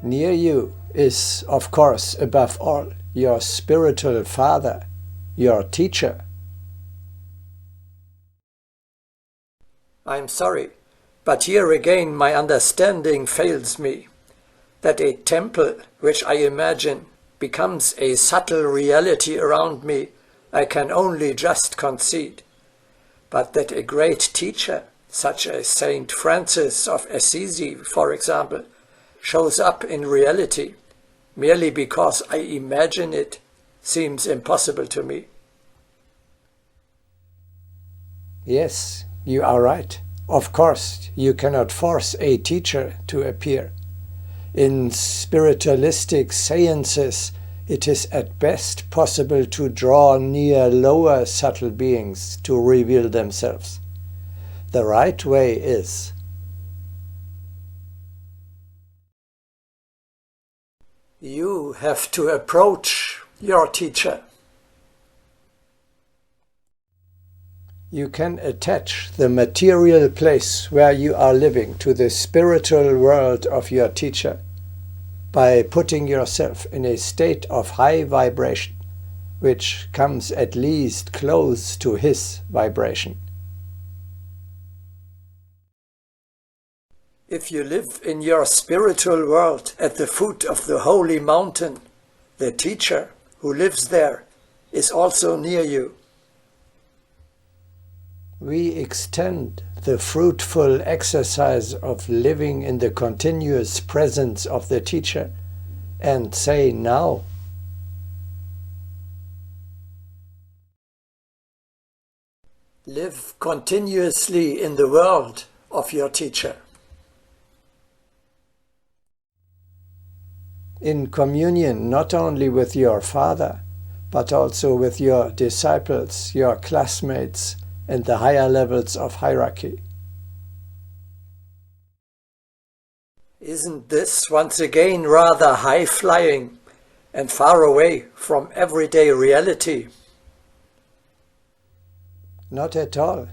Near you is, of course, above all, your spiritual father, your teacher. I'm sorry, but here again my understanding fails me, that a temple, which I imagine, becomes a subtle reality around me, I can only just concede. But that a great teacher, such as Saint Francis of Assisi, for example, shows up in reality, merely because I imagine it, seems impossible to me. Yes, you are right. Of course, you cannot force a teacher to appear. In spiritualistic seances, it is at best possible to draw near lower subtle beings to reveal themselves. The right way is you have to approach your teacher. You can attach the material place where you are living to the spiritual world of your teacher by putting yourself in a state of high vibration, which comes at least close to his vibration. If you live in your spiritual world at the foot of the holy mountain, the teacher who lives there is also near you. We extend the fruitful exercise of living in the continuous presence of the teacher and say now, live continuously in the world of your teacher. In communion not only with your Father, but also with your disciples, your classmates, and the higher levels of hierarchy. Isn't this once again rather high-flying and far away from everyday reality? Not at all.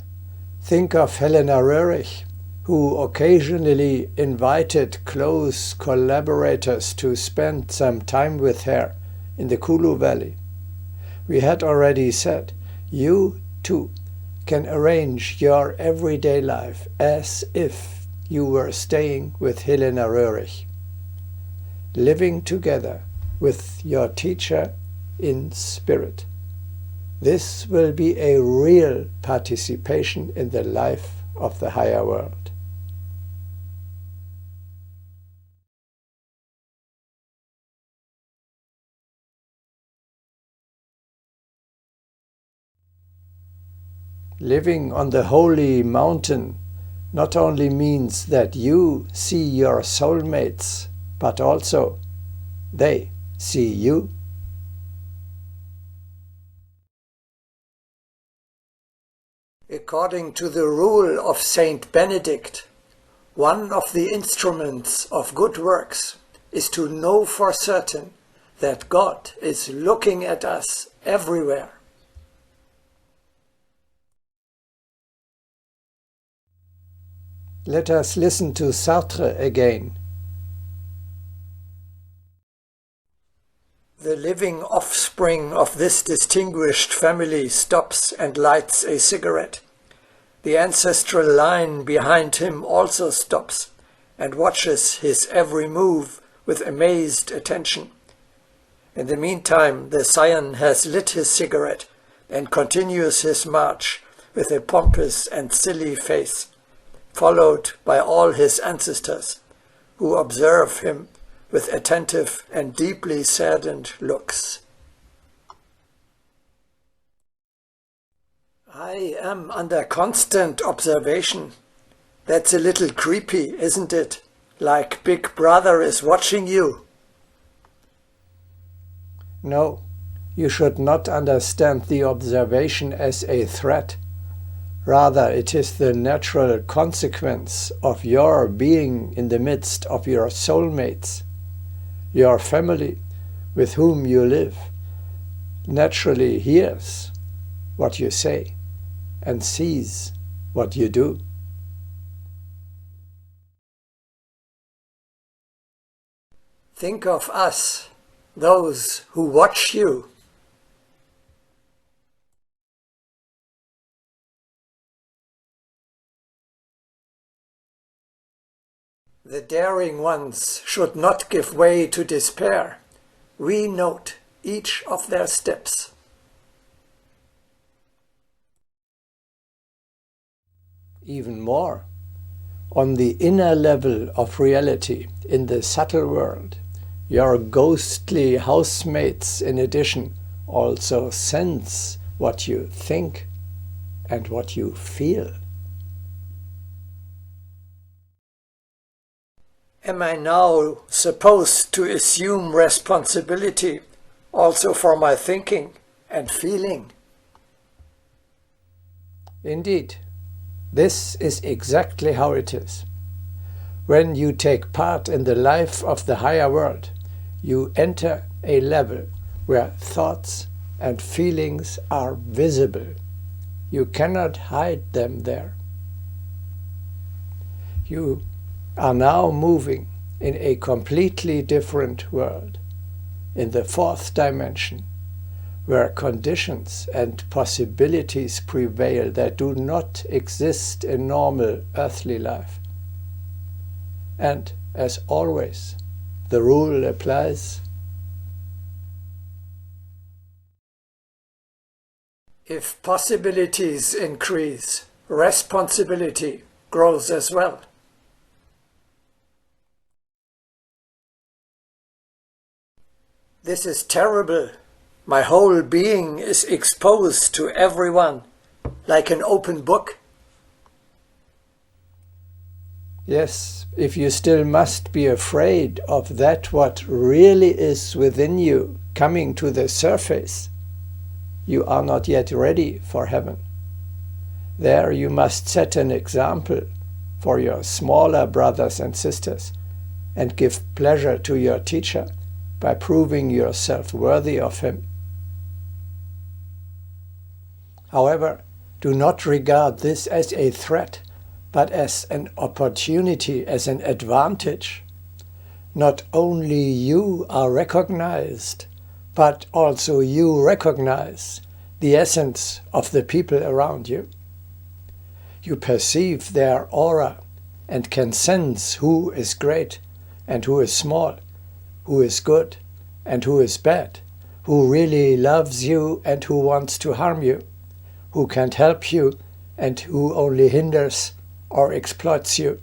Think of Helena Röhrig, who occasionally invited close collaborators to spend some time with her in the Kulu Valley. We had already said, you too can arrange your everyday life as if you were staying with Helena Röhrig, living together with your teacher in spirit. This will be a real participation in the life of the higher world. Living on the holy mountain not only means that you see your soulmates, but also they see you. According to the rule of Saint Benedict, one of the instruments of good works is to know for certain that God is looking at us everywhere. Let us listen to Sartre again. The living offspring of this distinguished family stops and lights a cigarette. The ancestral line behind him also stops and watches his every move with amazed attention. In the meantime, the scion has lit his cigarette and continues his march with a pompous and silly face, followed by all his ancestors, who observe him with attentive and deeply saddened looks. I am under constant observation. That's a little creepy, isn't it? Like Big Brother is watching you. No, you should not understand the observation as a threat. Rather, it is the natural consequence of your being in the midst of your soulmates. Your family, with whom you live, naturally hears what you say and sees what you do. Think of us, those who watch you. The daring ones should not give way to despair. We note each of their steps. Even more, on the inner level of reality, in the subtle world, your ghostly housemates, in addition, also sense what you think and what you feel. Am I now supposed to assume responsibility also for my thinking and feeling? Indeed, this is exactly how it is. When you take part in the life of the higher world, you enter a level where thoughts and feelings are visible. You cannot hide them there. You are now moving in a completely different world, in the fourth dimension, where conditions and possibilities prevail that do not exist in normal earthly life. And, as always, the rule applies. If possibilities increase, responsibility grows as well. This is terrible. My whole being is exposed to everyone, like an open book. Yes, if you still must be afraid of that what really is within you coming to the surface, you are not yet ready for heaven. There you must set an example for your smaller brothers and sisters and give pleasure to your teacher by proving yourself worthy of him. However, do not regard this as a threat, but as an opportunity, as an advantage. Not only you are recognized, but also you recognize the essence of the people around you. You perceive their aura and can sense who is great and who is small, who is good and who is bad, who really loves you and who wants to harm you, who can't help you and who only hinders or exploits you,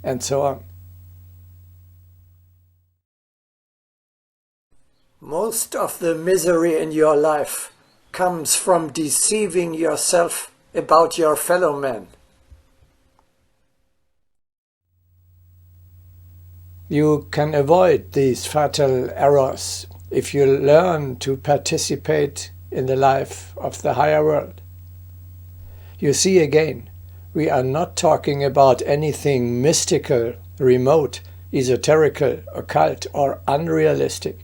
and so on. Most of the misery in your life comes from deceiving yourself about your fellow man. You can avoid these fatal errors if you learn to participate in the life of the higher world. You see again, we are not talking about anything mystical, remote, esoterical, occult, or unrealistic,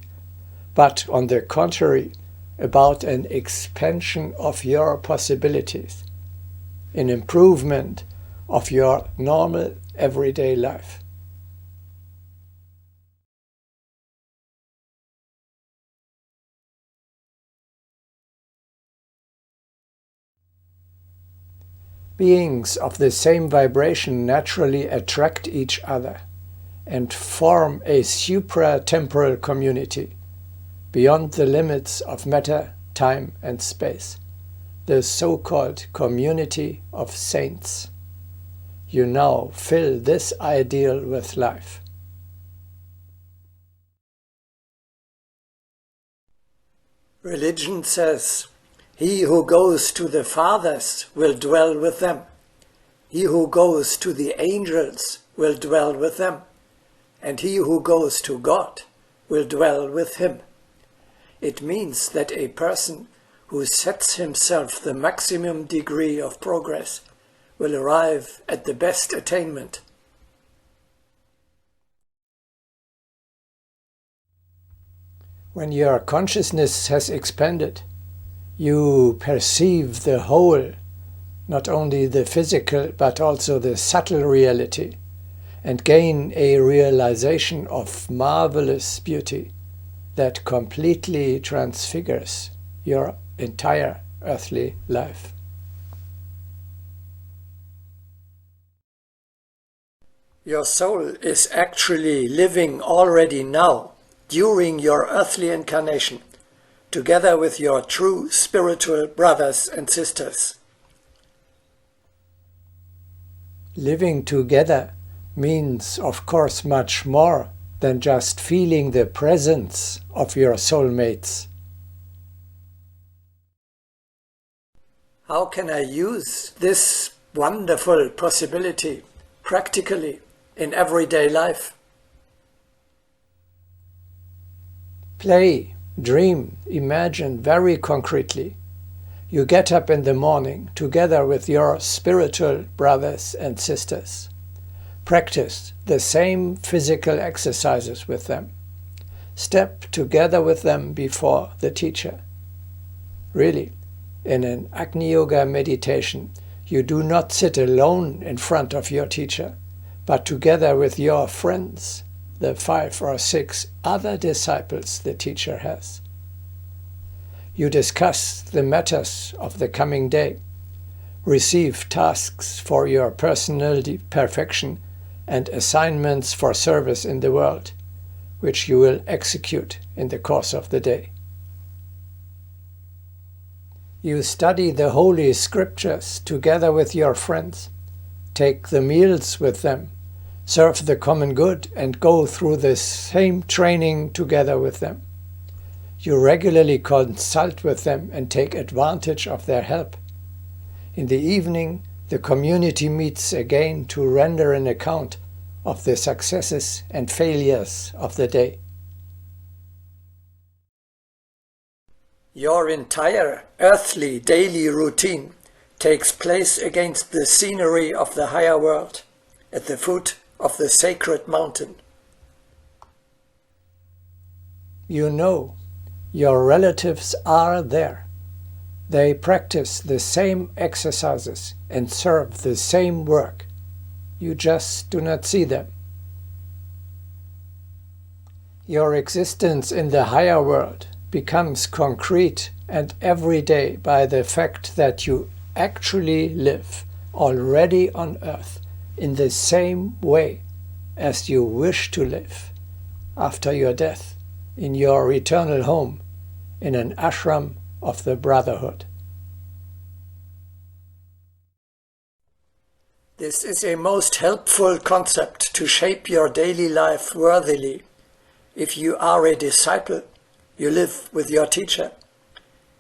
but on the contrary, about an expansion of your possibilities, an improvement of your normal everyday life. Beings of the same vibration naturally attract each other and form a supra-temporal community beyond the limits of matter, time and space, the so-called community of saints. You now fill this ideal with life. Religion says, "He who goes to the fathers will dwell with them. He who goes to the angels will dwell with them. And he who goes to God will dwell with him." It means that a person who sets himself the maximum degree of progress will arrive at the best attainment. When your consciousness has expanded, you perceive the whole, not only the physical but also the subtle reality, and gain a realization of marvelous beauty that completely transfigures your entire earthly life. Your soul is actually living already now, during your earthly incarnation, together with your true spiritual brothers and sisters. Living together means, of course, much more than just feeling the presence of your soulmates. How can I use this wonderful possibility practically in everyday life? Play, dream, imagine very concretely. You get up in the morning together with your spiritual brothers and sisters. Practice the same physical exercises with them. Step together with them before the teacher. Really, in an Agni Yoga meditation, you do not sit alone in front of your teacher, but together with your friends, the 5 or 6 other disciples the teacher has. You discuss the matters of the coming day, receive tasks for your personal perfection and assignments for service in the world, which you will execute in the course of the day. You study the Holy Scriptures together with your friends, take the meals with them, serve the common good, and go through the same training together with them. You regularly consult with them and take advantage of their help. In the evening, the community meets again to render an account of the successes and failures of the day. Your entire earthly daily routine takes place against the scenery of the higher world, at the foot of the sacred mountain. You know, your relatives are there. They practice the same exercises and serve the same work. You just do not see them. Your existence in the higher world becomes concrete and everyday by the fact that you actually live already on earth in the same way as you wish to live after your death in your eternal home in an ashram of the Brotherhood. This is a most helpful concept to shape your daily life worthily. If you are a disciple, you live with your teacher.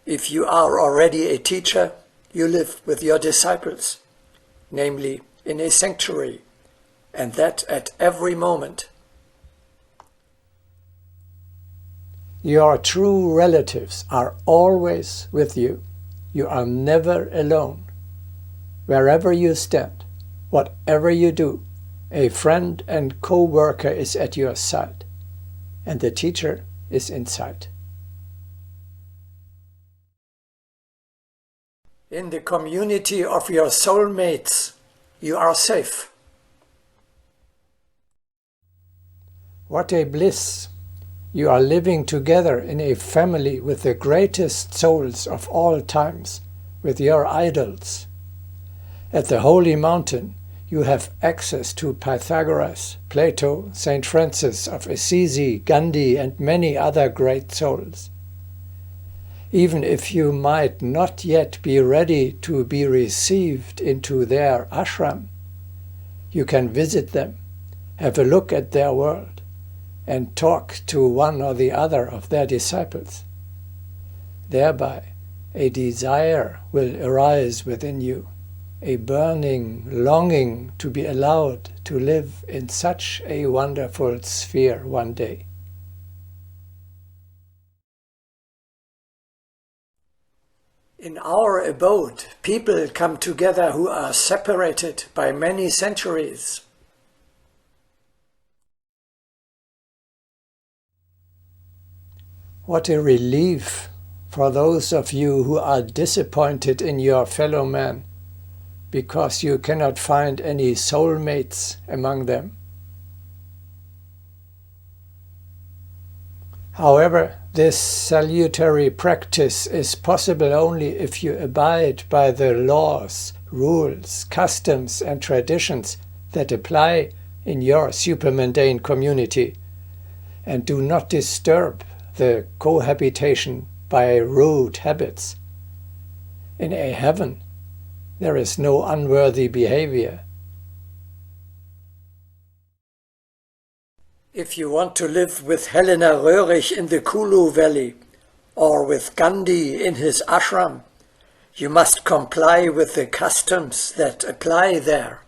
If you are already a teacher, you live with your disciples, namely in a sanctuary, and that at every moment. Your true relatives are always with you. You are never alone. Wherever you stand, whatever you do, a friend and co-worker is at your side, and the teacher is in sight. In the community of your soulmates, you are safe. What a bliss! You are living together in a family with the greatest souls of all times, with your idols. At the Holy Mountain, you have access to Pythagoras, Plato, Saint Francis of Assisi, Gandhi, and many other great souls. Even if you might not yet be ready to be received into their ashram, you can visit them, have a look at their world, and talk to one or the other of their disciples. Thereby, a desire will arise within you, a burning longing to be allowed to live in such a wonderful sphere one day. In our abode, people come together who are separated by many centuries. What a relief for those of you who are disappointed in your fellow man because you cannot find any soulmates among them. However, this salutary practice is possible only if you abide by the laws, rules, customs, and traditions that apply in your supermundane community, and do not disturb the cohabitation by rude habits. In a heaven, there is no unworthy behavior. If you want to live with Helena Röhrig in the Kulu Valley, or with Gandhi in his ashram, you must comply with the customs that apply there.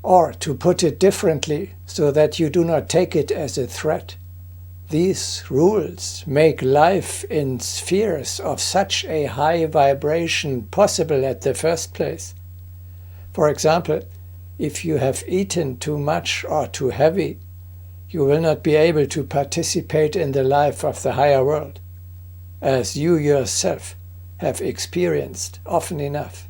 Or, to put it differently, so that you do not take it as a threat, these rules make life in spheres of such a high vibration possible at the first place. For example, if you have eaten too much or too heavy, you will not be able to participate in the life of the higher world, as you yourself have experienced often enough.